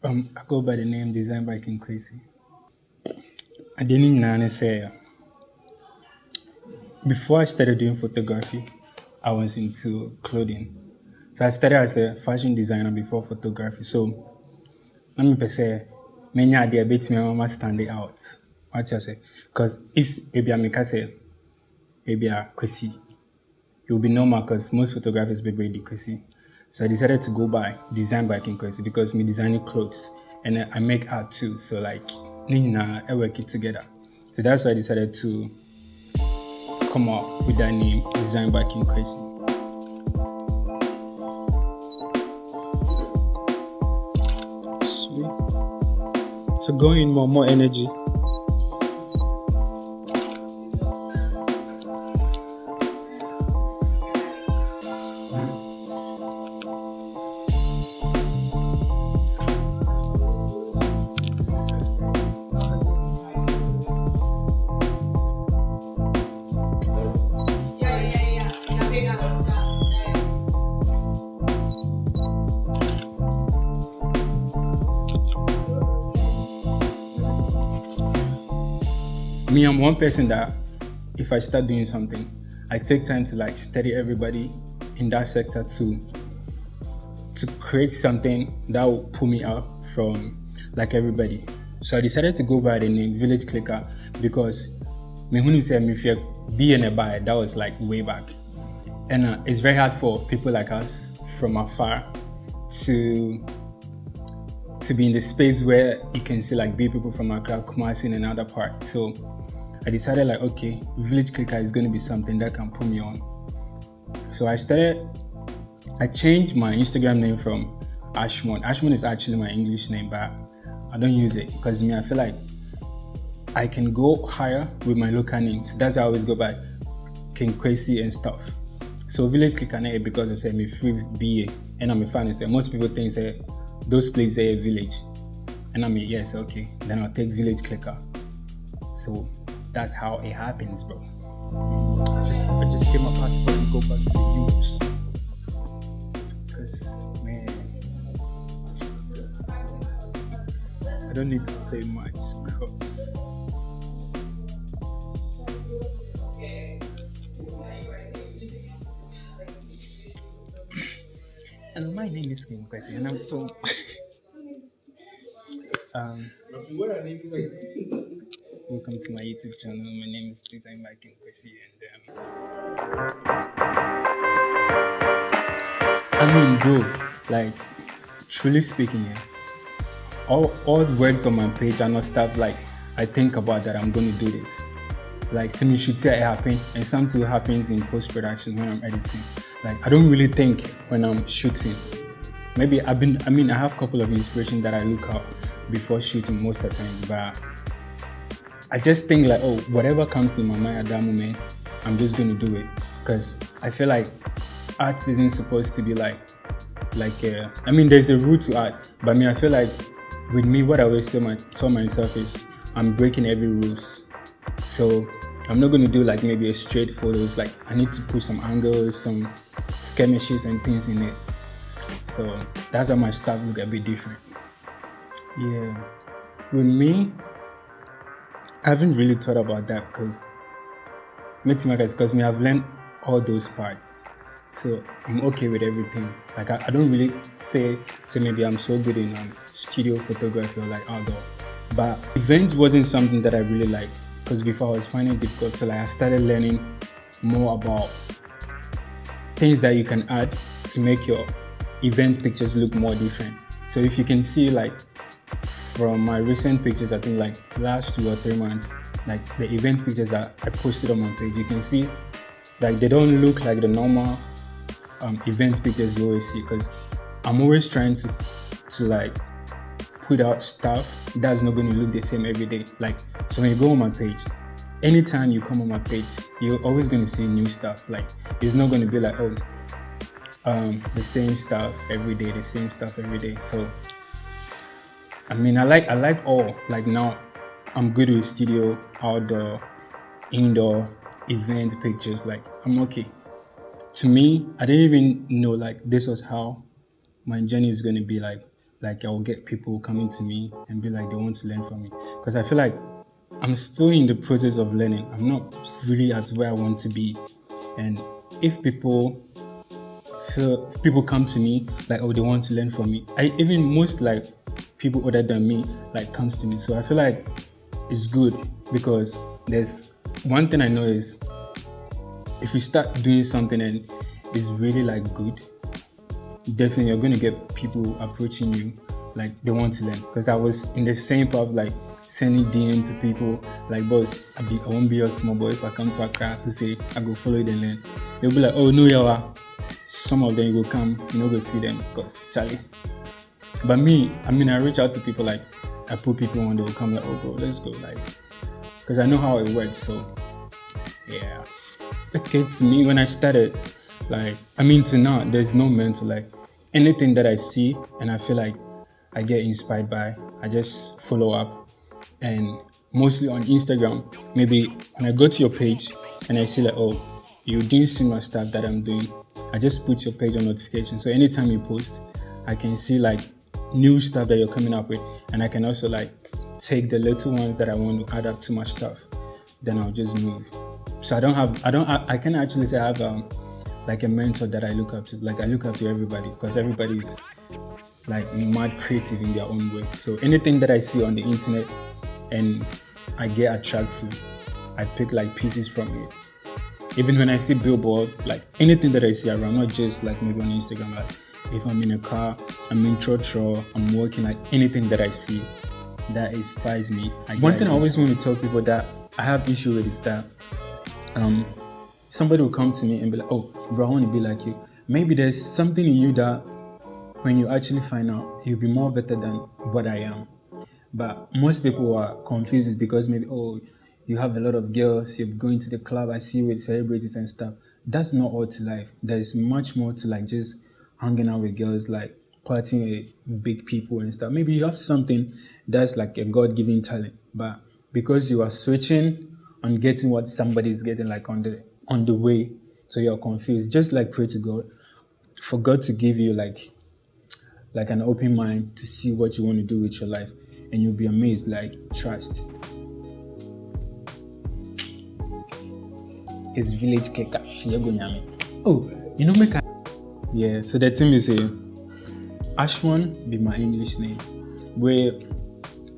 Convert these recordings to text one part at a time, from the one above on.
I go by the name DSGn.BY.KINKWESY. I didn't know say before I started doing photography, I was into clothing. So I started as a fashion designer before photography. So let me say, many idea bit me mama stand it out. What you say? Because if maybe I make say maybe a Kwesi, it will be normal because most photographers be very Kwesi. So I decided to go by DSGn.BY.KINKWESY because me designing clothes and I make art too. So like Nina, I work it together. So that's why I decided to come up with that name, DSGn.BY.KINKWESY. Sweet. So go in more energy. Me, I'm one person that if I start doing something, I take time to like study everybody in that sector to create something that will pull me out from like everybody. So I decided to go by the name Village Clicker because me when you say me if you be in a buy, that was like way back. And it's very hard for people like us from afar to be in the space where you can see like big people from Accra, Kwesi, and another part. So I decided like, okay, Village Clicker is going to be something that can put me on. So I changed my Instagram name from Ashmon. Ashmon is actually my English name, but I don't use it because I feel like I can go higher with my local name. So that's how I always go by Kinkwesy and stuff. So Village Clicker now because of say me free BA and I'm a fan of say most people think say those places are a village. And I mean yes, okay. Then I'll take Village Clicker. So that's how it happens, bro. I just get my passport and go back to the US. Cause man, I don't need to say much cause hello, my name is Kwesi and I'm from welcome to my YouTube channel. My name is DSGn.BY.KINKWESY and bro, like truly speaking, yeah, all words on my page are not stuff like I think about that I'm gonna do this. Like semi shooting it happen and something happens in post-production when I'm editing. Like I don't really think when I'm shooting. Maybe I have a couple of inspiration that I look up before shooting most of the times, but I just think like, oh, whatever comes to my mind at that moment, I'm just gonna do it. Because I feel like art isn't supposed to be there's a root to art, but I feel like with me, what I always tell myself is I'm breaking every rules. So I'm not gonna do like maybe a straight photos. Like I need to put some angles, some skirmishes and things in it. So that's why my stuff look a bit different. Yeah, with me, I haven't really thought about that because I've learned all those parts. So I'm okay with everything. Like I don't really say maybe I'm so good in studio photography or like outdoor. But event wasn't something that I really like because before I was finding it difficult. So like I started learning more about things that you can add to make your event pictures look more different. So if you can see like from my recent pictures, I think like last 2 or 3 months, like the event pictures that I posted on my page, you can see like they don't look like the normal event pictures you always see because I'm always trying to like put out stuff that's not going to look the same every day. Like so when you go on my page, anytime you come on my page, you're always going to see new stuff. Like it's not going to be like the same stuff every day, So I like all. Like now I'm good with studio, outdoor, indoor, event pictures. Like I'm okay. To me, I didn't even know like this was how my journey is going to be like like I'll get people coming to me and be like they want to learn from me, because I feel like I'm still in the process of learning. I'm not really at where I want to be, and if people come to me like, oh, they want to learn from me, most like people other than me like comes to me. So I feel like it's good, because there's one thing I know is, if you start doing something and it's really like good, definitely you're going to get people approaching you like they want to learn. Because I was in the same part of like sending DM to people like, boss, I won't be your small boy if I come to a class to say I go follow you and learn. They'll be like, oh no, yeah, some of them you go come, you know, go see them, because Charlie. But me, I reach out to people, like I put people on, they will come like, oh bro, let's go, like, because I know how it works. So yeah. Okay, to me, when I started, like, to now, there's no mental, like, anything that I see and I feel like I get inspired by, I just follow up. And mostly on Instagram, maybe when I go to your page and I see like, oh, you're doing similar stuff that I'm doing, I just put your page on notification. So anytime you post, I can see like new stuff that you're coming up with, and I can also like take the little ones that I want to add up to my stuff. Then I'll just move. So I can actually say I have like a mentor that I look up to. Like I look up to everybody, because everybody's like mad creative in their own way. So anything that I see on the internet and I get attracted to, I pick like pieces from it. Even when I see billboard, like anything that I see around, not just like maybe on Instagram, like if I'm in a car, I'm in church, or I'm working, like anything that I see that inspires me. One thing I always want to tell people that I have issue with is that somebody will come to me and be like, oh, bro, I want to be like you. Maybe there's something in you that when you actually find out, you'll be more better than what I am. But most people are confused because maybe, oh, you have a lot of girls, you're going to the club, I see you with celebrities and stuff. That's not all to life. There's much more to like just hanging out with girls, like partying with big people and stuff. Maybe you have something that's like a God-given talent, but because you are switching on getting what somebody is getting like on the way, so you're confused. Just like pray to God for God to give you like an open mind to see what you want to do with your life, and you'll be amazed. Like, trust. His village clicker FUEGO NYAME. Oh, you know, yeah. So the thing is, Ashman be my English name. Where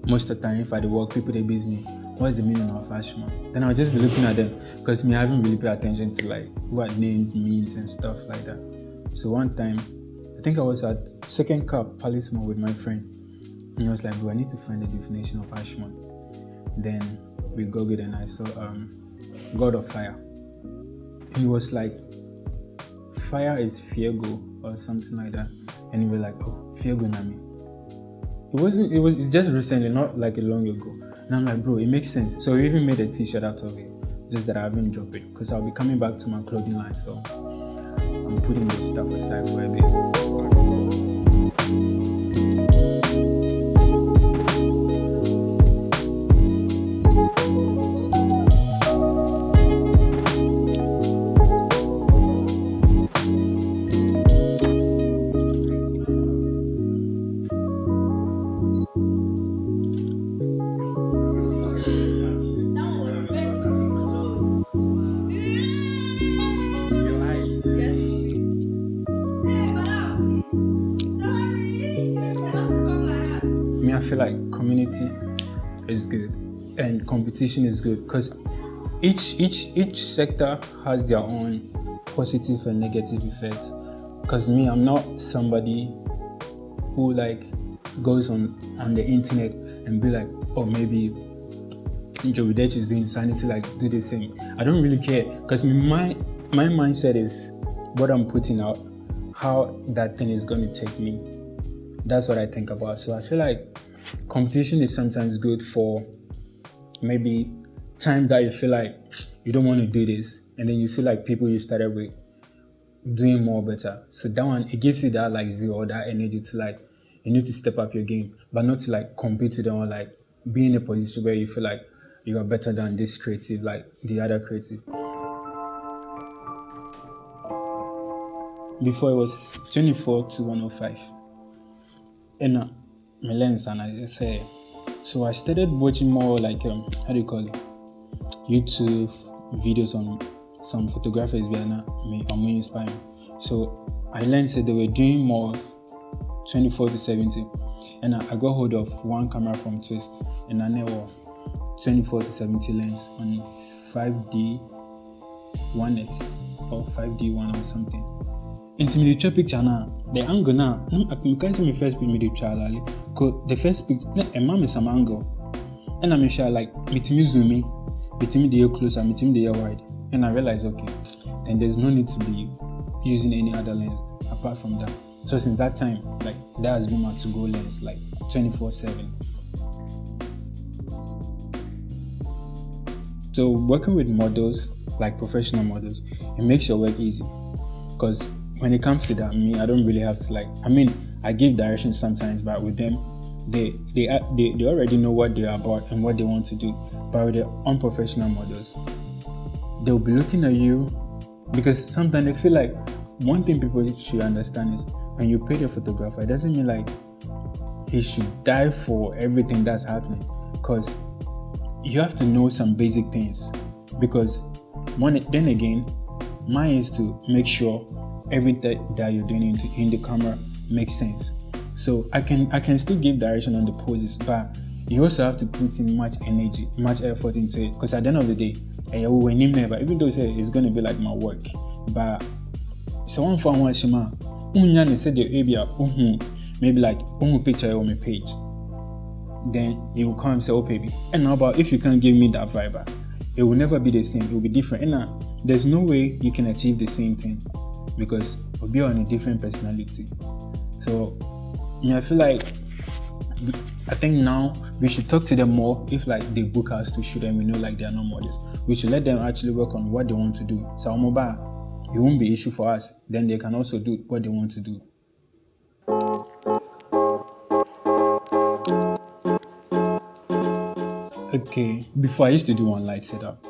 most of the time, if I do work, people they base me, what's the meaning of Ashman? Then I'll just be looking at them, because me I haven't really paid attention to like what names means and stuff like that. So one time, I think I was at Second Cup Palisman with my friend, and he was like, bro, I need to find the definition of Ashman. Then we googled and I saw God of Fire. And he was like, fire is FUEGO or something like that. And we were like, oh, FUEGO NYAME. It's just recently, not like a long ago. And I'm like, bro, it makes sense. So we even made a t-shirt out of it, just that I haven't dropped it, because I'll be coming back to my clothing line. So I'm putting this stuff aside for a bit. I feel like community is good and competition is good, because each sector has their own positive and negative effects. Because me, I'm not somebody who like goes on the internet and be like, oh, maybe Joey Dech is doing this, I need to like do the same. I don't really care, because my mindset is what I'm putting out, how that thing is going to take me. That's what I think about. So I feel like competition is sometimes good for maybe times that you feel like you don't want to do this, and then you see like people you started with doing more better. So that one, it gives you that like zeal or that energy to like, you need to step up your game, but not to like compete with them or like be in a position where you feel like you are better than this creative, like the other creative. Before it was 24 to 105. and my lens, and I say, so I started watching more like how do you call it, YouTube videos on some photographers behind me on me inspiring. So I learned that they were doing more of 24 to 70, and I got hold of one camera from Twist, and I know 24 to 70 lens on 5D 1x or 5D1 or something. Intimidate your picture now. The angle now, I can't see my first picture. Because the first picture, a mom is some angle, and I'm sure like meeting me zoomy, meeting me the year closer, meeting me the year wide, and I realized okay, then there's no need to be using any other lens apart from that. So since that time, like that has been my to-go lens, like 24/7. So working with models, like professional models, it makes your work easy. Because when it comes to that, I don't really have to I give directions sometimes, but with them, they already know what they're about and what they want to do. But with the unprofessional models, they'll be looking at you because sometimes they feel like one thing people should understand is when you pay the photographer, it doesn't mean like he should die for everything that's happening. Because you have to know some basic things. Because then again, mine is to make sure everything that you're doing in the camera makes sense. So I can still give direction on the poses, but you also have to put in much energy, much effort into it. Because at the end of the day, even though it's going to be like my work, but someone found one shima, maybe like picture on my page, then you will come and say, oh baby, and how about if you can't give me that vibe, it will never be the same. It will be different. And there's no way you can achieve the same thing because we'll be on a different personality. So I feel like I think now we should talk to them more if like they book us to shoot and we know like they are not models. We should let them actually work on what they want to do. So it won't be an issue for us. Then they can also do what they want to do. Okay, before I used to do one light setup.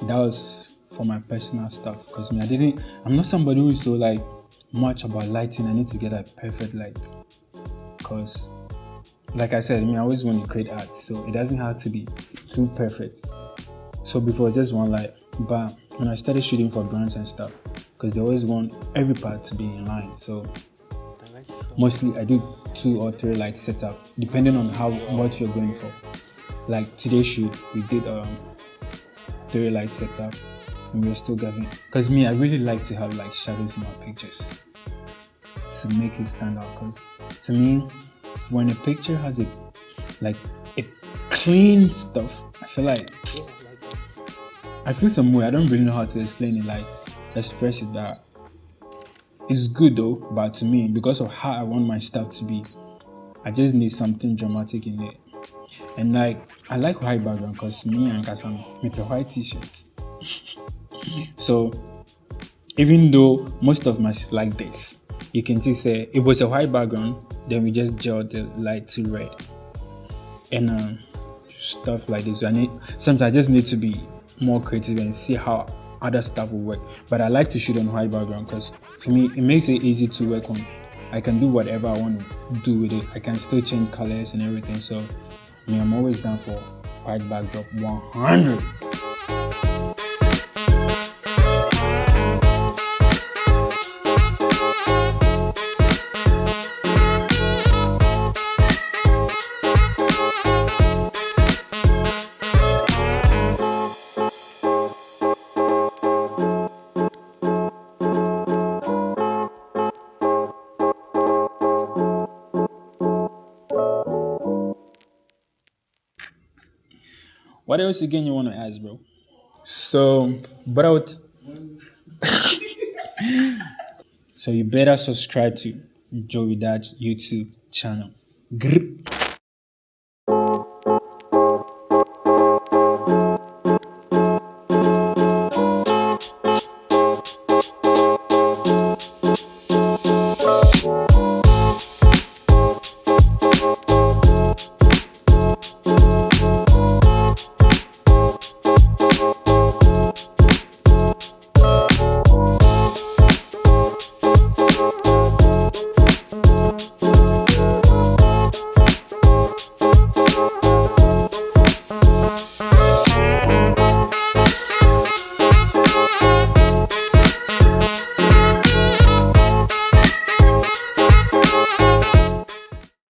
That was for my personal stuff because I'm not somebody who is so like much about lighting. I need to get a perfect light because like I said, I always want to create art, so it doesn't have to be too perfect. So before just one light, but when I started shooting for brands and stuff, because they always want every part to be in line, so mostly I do 2 or 3 light setup depending on what you're going for. Like today's shoot, we did 3 light setup, and we're still getting. Because I really like to have like shadows in my pictures to make it stand out. Because to me, when a picture has a clean stuff, I feel some way. I don't really know how to explain it, like express it. That it's good though, but to me, because of how I want my stuff to be, I just need something dramatic in it. And like I like white background because me and Kasam make a white t-shirt. So even though most of my like this, you can see say it was a white background, then we just gelled the light to red and stuff like this. Sometimes I just need to be more creative and see how other stuff will work. But I like to shoot on white background because for me it makes it easy to work on. I can do whatever I want to do with it. I can still change colors and everything. So I'm always down for white backdrop 100. What else again you want to ask, bro? So, so you better subscribe to Joey Dad's YouTube channel. Grr.